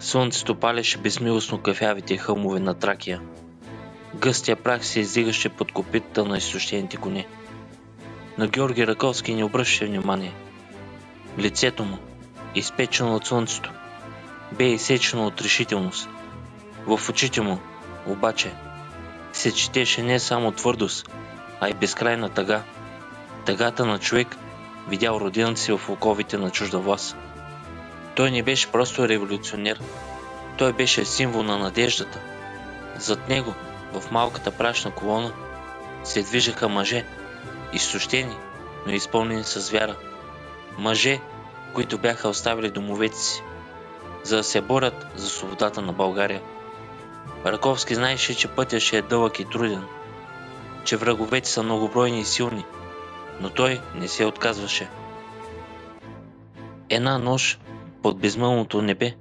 Слънцето палеше безмилостно кафявите хълмове на Тракия. Гъстия прах се издигаше под копитата на изсушените коне. Но Георги Раковски не обръщаше внимание. Лицето му, изпечено от слънцето, бе изсечено от решителност. В очите му, обаче, се четеше не само твърдост, а и безкрайна тъга. Тъгата на човек, видял родината си в оковите на чужда власт. Той не беше просто революционер. Той беше символ на надеждата. Зад него, в малката прашна колона, се движеха мъже, изтощени, но изпълнени с вяра. Мъже, които бяха оставили домовете си, за да се борят за свободата на България. Раковски знаеше, че пътят ще е дълъг и труден, че враговете са многобройни и силни, но той не се отказваше. Една нощ под безмълвното небе,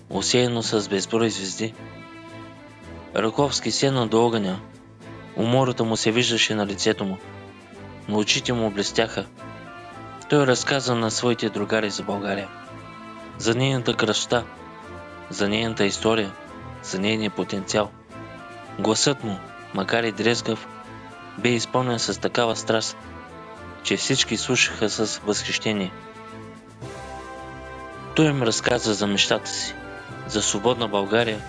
осеяно с безброй звезди, Раковски седна до огъня. Умората му се виждаше на лицето му, но очите му блестяха. Той разказа на своите другари за България, за нейната красота, за нейната история, за нейния потенциал. Гласът му, макар и дрезгав, бе изпълнен с такава страст, че всички слушаха с възхищение. Той им разказа за мечтата си, за свободна България,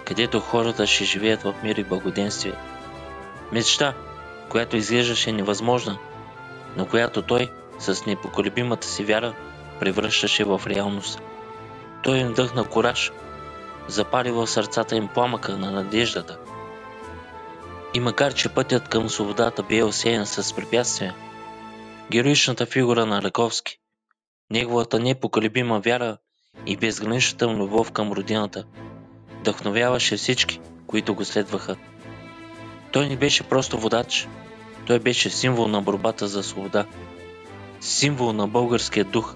където хората ще живеят в мир и благоденствие. Мечта, която изглеждаше невъзможна, но която той с непоколебимата си вяра превръщаше в реалност. Той им вдъхна кураж, запали в сърцата им пламъка на надеждата. И макар че пътят към свободата бе осеян с препятствия, героичната фигура на Раковски, неговата непоколебима вяра и безграничната любов към родината вдъхновяваше всички, които го следваха. Той не беше просто водач, той беше символ на борбата за свобода, символ на българския дух,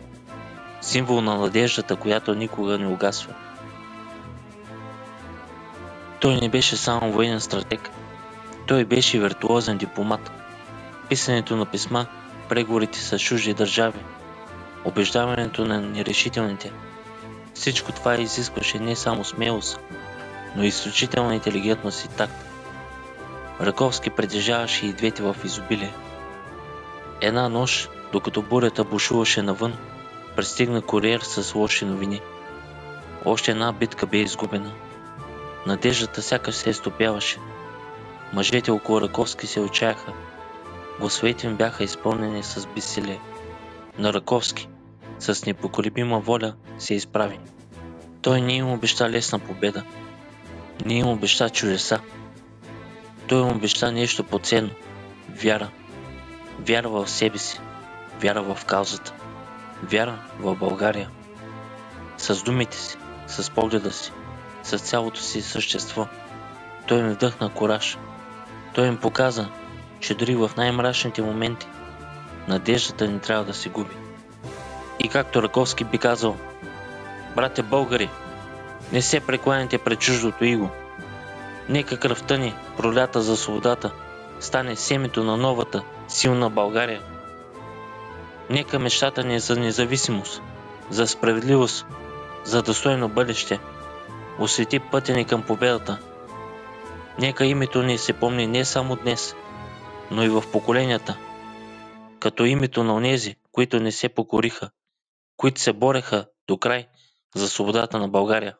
символ на надеждата, която никога не угасва. Той не беше само военен стратег, той беше виртуозен дипломат. Писането на писма, преговорите с чужди държави, убеждаването на нерешителните, всичко това изискваше не само смелост, но и изключителна интелигентност и такт. Раковски притежаваше и двете в изобилие. Една нощ, докато бурята бушуваше навън, пристигна куриер с лоши новини. Още една битка бе изгубена. Надеждата сякаш се изтопяваше. Мъжете около Раковски се отчаяха. Гласовете им бяха изпълнени с безсилие. Но Раковски, с непоколебима воля, се изправи. Той не им обеща лесна победа. Не им обеща чудеса. Той им обеща нещо по-ценно. Вяра. Вяра в себе си. Вяра в каузата. Вяра в България. С думите си, с погледа си, с цялото си същество. Той им вдъхна кураж. Той им показа, че дори в най-мрачните моменти надеждата не трябва да се губи. И както Раковски би казал: брате българи, не се прекланяйте пред чуждото иго. Нека кръвта ни, пролята за свободата, стане семето на новата, силна България. Нека мечтата ни за независимост, за справедливост, за достойно бъдеще освети пътя ни към победата. Нека името ни се помни не само днес, но и в поколенията, като името на онези, които не се покориха, които се бореха до край за свободата на България.